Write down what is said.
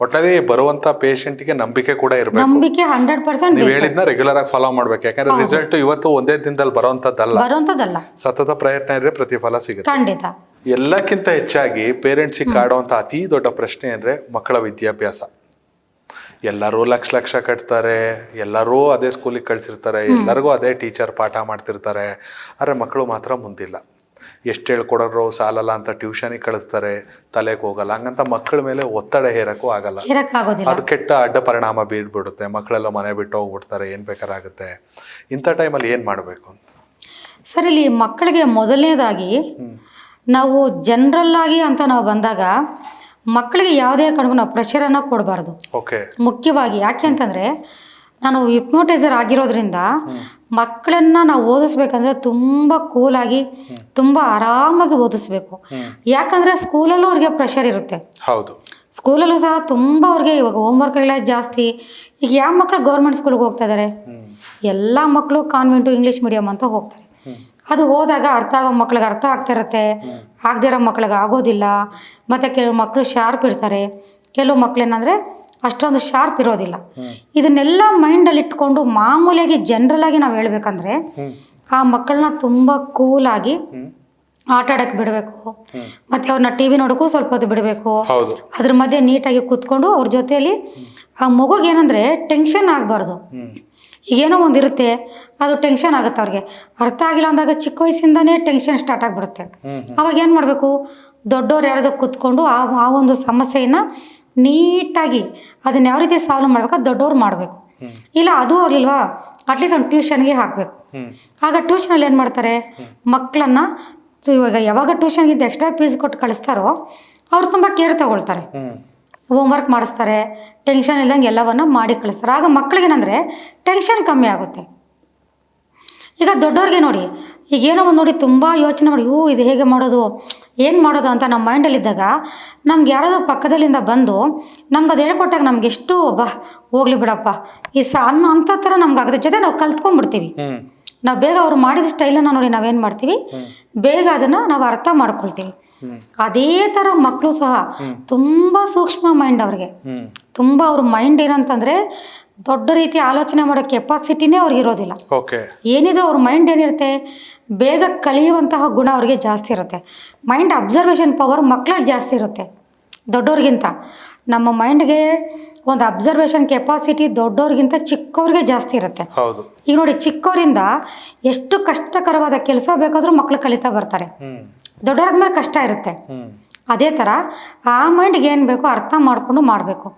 ಒಟ್ಟಾಗಿ ಬರುವಂತ ಪೇಷಂಟ್ಗೆ ನಂಬಿಕೆ ಕೂಡ ಇರಬೇಕು. ನಂಬಿಕೆ 100% ನೀವು ಹೇಳಿದ್ನ ರೆಗ್ಯುಲರ್ ಆಗಿ ಫಾಲೋ ಮಾಡ್ಬೇಕು. ಯಾಕಂದ್ರೆ ರಿಸಲ್ಟ್ ಇವತ್ತು ಒಂದೇ ದಿನದಲ್ಲಿ ಬರುವಂತದ್ದಲ್ಲ. ಸತತ ಪ್ರಯತ್ನ ಇದ್ರೆ ಪ್ರತಿಫಲ ಸಿಗುತ್ತೆ ಖಂಡಿತ. ಎಲ್ಲಕ್ಕಿಂತ ಹೆಚ್ಚಾಗಿ ಪೇರೆಂಟ್ಸಿಗೆ ಕಾಡುವಂತ ಅತಿ ದೊಡ್ಡ ಪ್ರಶ್ನೆ ಅಂದ್ರೆ ಮಕ್ಕಳ ವಿದ್ಯಾಭ್ಯಾಸ. ಎಲ್ಲರೂ ಲಕ್ಷ ಕಟ್ತಾರೆ, ಎಲ್ಲರೂ ಅದೇ ಸ್ಕೂಲಿಗೆ ಕಳ್ಸಿರ್ತಾರೆ, ಎಲ್ಲರಿಗೂ ಅದೇ ಟೀಚರ್ ಪಾಠ ಮಾಡ್ತಿರ್ತಾರೆ, ಆದರೆ ಮಕ್ಕಳು ಮಾತ್ರ ಮುಂದಿಲ್ಲ. ಎಷ್ಟು ಹೇಳ್ಕೊಡೋರು ಸಾಲಲ್ಲ ಅಂತ ಟ್ಯೂಷನಿಗೆ ಕಳಿಸ್ತಾರೆ, ತಲೆಗೆ ಹೋಗಲ್ಲ. ಹಂಗಂತ ಮಕ್ಕಳ ಮೇಲೆ ಒತ್ತಡ ಹೇರಕ್ಕೂ ಆಗಲ್ಲ. ಅದು ಕೆಟ್ಟ ಅಡ್ಡ ಪರಿಣಾಮ ಬೀಳ್ಬಿಡುತ್ತೆ. ಮಕ್ಕಳೆಲ್ಲ ಮನೆ ಬಿಟ್ಟು ಹೋಗ್ಬಿಡ್ತಾರೆ, ಏನು ಬೇಕಾರಾಗುತ್ತೆ. ಇಂಥ ಟೈಮಲ್ಲಿ ಏನು ಮಾಡಬೇಕು ಅಂತ ಸರ್? ಇಲ್ಲಿ ಮಕ್ಕಳಿಗೆ ಮೊದಲನೇದಾಗಿ ನಾವು ಜನರಲ್ ಆಗಿ ಅಂತ ನಾವು ಬಂದಾಗ ಮಕ್ಕಳಿಗೆ ಯಾವುದೇ ಕಾರಣಕ್ಕೂ ನಾವು ಪ್ರೆಷರನ್ನು ಕೊಡಬಾರ್ದು. ಮುಖ್ಯವಾಗಿ ಯಾಕೆ ಅಂತಂದರೆ, ನಾನು ಹಿಪ್ನೋಟೈಸರ್ ಆಗಿರೋದ್ರಿಂದ ಮಕ್ಕಳನ್ನು ನಾವು ಓದಿಸ್ಬೇಕಂದ್ರೆ ತುಂಬ ಕೂಲಾಗಿ ತುಂಬ ಆರಾಮಾಗಿ ಓದಿಸ್ಬೇಕು. ಯಾಕಂದರೆ ಸ್ಕೂಲಲ್ಲೂ ಅವ್ರಿಗೆ ಪ್ರೆಷರ್ ಇರುತ್ತೆ. ಹೌದು, ಸ್ಕೂಲಲ್ಲೂ ಸಹ ತುಂಬ ಅವ್ರಿಗೆ ಇವಾಗ ಹೋಮ್ವರ್ಕ್ಗಳೇ ಜಾಸ್ತಿ. ಈಗ ಯಾವ ಮಕ್ಕಳು ಗೌರ್ಮೆಂಟ್ ಸ್ಕೂಲ್ಗೆ ಹೋಗ್ತಾ ಇದ್ದಾರೆ? ಎಲ್ಲ ಮಕ್ಕಳು ಕಾನ್ವೆಂಟು ಇಂಗ್ಲೀಷ್ ಮೀಡಿಯಮ್ ಅಂತ ಹೋಗ್ತಾರೆ. ಅದು ಹೋದಾಗ ಅರ್ಥ ಆಗೋ ಮಕ್ಳಿಗೆ ಅರ್ಥ ಆಗ್ತಾ ಇರುತ್ತೆ, ಆಗದೇ ಇರೋ ಮಕ್ಳಿಗೆ ಆಗೋದಿಲ್ಲ. ಮತ್ತು ಕೆಲವು ಮಕ್ಕಳು ಶಾರ್ಪ್ ಇರ್ತಾರೆ, ಕೆಲವು ಮಕ್ಕಳೇನಂದರೆ ಅಷ್ಟೊಂದು ಶಾರ್ಪ್ ಇರೋದಿಲ್ಲ. ಇದನ್ನೆಲ್ಲ ಮೈಂಡಲ್ಲಿ ಇಟ್ಕೊಂಡು ಮಾಮೂಲಿಯಾಗಿ ಜನರಲಾಗಿ ನಾವು ಹೇಳ್ಬೇಕಂದ್ರೆ ಆ ಮಕ್ಕಳನ್ನ ತುಂಬ ಕೂಲಾಗಿ ಆಟ ಆಡೋಕ್ಕೆ ಬಿಡಬೇಕು. ಮತ್ತು ಅವ್ರನ್ನ ಟಿ ವಿ ನೋಡೋಕ್ಕೂ ಸ್ವಲ್ಪ ಹೊತ್ತು ಬಿಡಬೇಕು. ಅದ್ರ ಮಧ್ಯೆ ನೀಟಾಗಿ ಕೂತ್ಕೊಂಡು ಅವ್ರ ಜೊತೆಯಲ್ಲಿ ಆ ಮಗುಗೆ ಏನಂದರೆ ಟೆನ್ಷನ್ ಆಗಬಾರ್ದು. ಈಗೇನೋ ಒಂದು ಇರುತ್ತೆ, ಅದು ಟೆನ್ಷನ್ ಆಗುತ್ತೆ ಅವ್ರಿಗೆ. ಅರ್ಥ ಆಗಿಲ್ಲ ಅಂದಾಗ ಚಿಕ್ಕ ವಯಸ್ಸಿಂದನೇ ಟೆನ್ಷನ್ ಸ್ಟಾರ್ಟ್ ಆಗಿಬಿಡುತ್ತೆ. ಅವಾಗ ಏನು ಮಾಡಬೇಕು? ದೊಡ್ಡವ್ರು ಯಾರ್ದೋ ಕೂತ್ಕೊಂಡು ಆ ಒಂದು ಸಮಸ್ಯೆಯನ್ನು ನೀಟಾಗಿ ಅದನ್ನ ಯಾವ ರೀತಿ ಸಾಲ್ವ್ ಮಾಡ್ಬೇಕು ಅದು ದೊಡ್ಡವ್ರು ಮಾಡಬೇಕು. ಇಲ್ಲ ಅದು ಆಗಲಿಲ್ವಾ, ಅಟ್ಲೀಸ್ಟ್ ಒಂದು ಟ್ಯೂಷನ್ಗೆ ಹಾಕಬೇಕು. ಆಗ ಟ್ಯೂಷನಲ್ಲಿ ಏನು ಮಾಡ್ತಾರೆ, ಮಕ್ಕಳನ್ನು ಇವಾಗ ಯಾವಾಗ ಟ್ಯೂಷನ್ಗಿಂತ ಎಕ್ಸ್ಟ್ರಾ ಫೀಸ್ ಕೊಟ್ಟು ಕಳಿಸ್ತಾರೋ ಅವ್ರು ತುಂಬ ಕೇರ್ ತಗೊಳ್ತಾರೆ, ಹೋಮ್ವರ್ಕ್ ಮಾಡಿಸ್ತಾರೆ, ಟೆನ್ಷನ್ ಇಲ್ದಂಗೆ ಎಲ್ಲವನ್ನು ಮಾಡಿ ಕಳಿಸ್ತಾರೆ. ಆಗ ಮಕ್ಕಳಿಗೇನಂದರೆ ಟೆನ್ಷನ್ ಕಮ್ಮಿ ಆಗುತ್ತೆ. ಈಗ ದೊಡ್ಡವ್ರಿಗೆ ನೋಡಿ, ಈಗೇನೋ ಒಂದು ನೋಡಿ ತುಂಬ ಯೋಚನೆ ಮಾಡಿ ಇದು ಹೇಗೆ ಮಾಡೋದು, ಏನು ಮಾಡೋದು ಅಂತ ನಮ್ಮ ಮೈಂಡಲ್ಲಿದ್ದಾಗ ನಮ್ಗೆ ಯಾರಾದರೂ ಪಕ್ಕದಲ್ಲಿಂದ ಬಂದು ನಮ್ಗೆ ಅದು ಹೇಳ್ಕೊಟ್ಟಾಗ ನಮ್ಗೆ ಎಷ್ಟು ಹೋಗ್ಲಿ ಬಿಡಪ್ಪ ಅನ್ನೋ ಅಂಥ ಥರ ನಮ್ಗೆ ಅದ್ರ ಜೊತೆ ನಾವು ಕಲ್ತ್ಕೊಂಡ್ಬಿಡ್ತೀವಿ. ನಾವು ಬೇಗ ಅವ್ರು ಮಾಡಿದ ಸ್ಟೈಲನ್ನು ನೋಡಿ ನಾವೇನು ಮಾಡ್ತೀವಿ, ಬೇಗ ಅದನ್ನು ನಾವು ಅರ್ಥ ಮಾಡ್ಕೊಳ್ತೀವಿ. ಅದೇ ಥರ ಮಕ್ಕಳು ಸಹ ತುಂಬ ಸೂಕ್ಷ್ಮ ಮೈಂಡ್ ಅವ್ರಿಗೆ. ತುಂಬ ಅವ್ರ ಮೈಂಡ್ ಏನಂತಂದರೆ ದೊಡ್ಡ ರೀತಿ ಆಲೋಚನೆ ಮಾಡೋ ಕೆಪಾಸಿಟಿನೇ ಅವ್ರಿಗೆ ಇರೋದಿಲ್ಲ. ಏನಿದ್ರು ಅವ್ರ ಮೈಂಡ್ ಏನಿರುತ್ತೆ, ಬೇಗ ಕಲಿಯುವಂತಹ ಗುಣ ಅವ್ರಿಗೆ ಜಾಸ್ತಿ ಇರುತ್ತೆ. ಮೈಂಡ್ ಅಬ್ಸರ್ವೇಷನ್ ಪವರ್ ಮಕ್ಕಳಲ್ಲಿ ಜಾಸ್ತಿ ಇರುತ್ತೆ ದೊಡ್ಡವ್ರಿಗಿಂತ. ನಮ್ಮ ಮೈಂಡ್ಗೆ ಒಂದು ಅಬ್ಸರ್ವೇಷನ್ ಕೆಪಾಸಿಟಿ ದೊಡ್ಡವ್ರಿಗಿಂತ ಚಿಕ್ಕವ್ರಿಗೆ ಜಾಸ್ತಿ ಇರುತ್ತೆ. ಈಗ ನೋಡಿ, ಚಿಕ್ಕವರಿಂದ ಎಷ್ಟು ಕಷ್ಟಕರವಾದ ಕೆಲಸ ಬೇಕಾದರೂ ಮಕ್ಕಳು ಕಲಿತಾ ಬರ್ತಾರೆ. ದೊಡ್ಡವ್ರಾದ್ಮೇಲೆ ಕಷ್ಟ ಇರುತ್ತೆ. ಅದೇ ಥರ ಆ ಮೈಂಡ್ಗೆ ಏನು ಬೇಕೋ ಅರ್ಥ ಮಾಡಿಕೊಂಡು ಮಾಡಬೇಕು.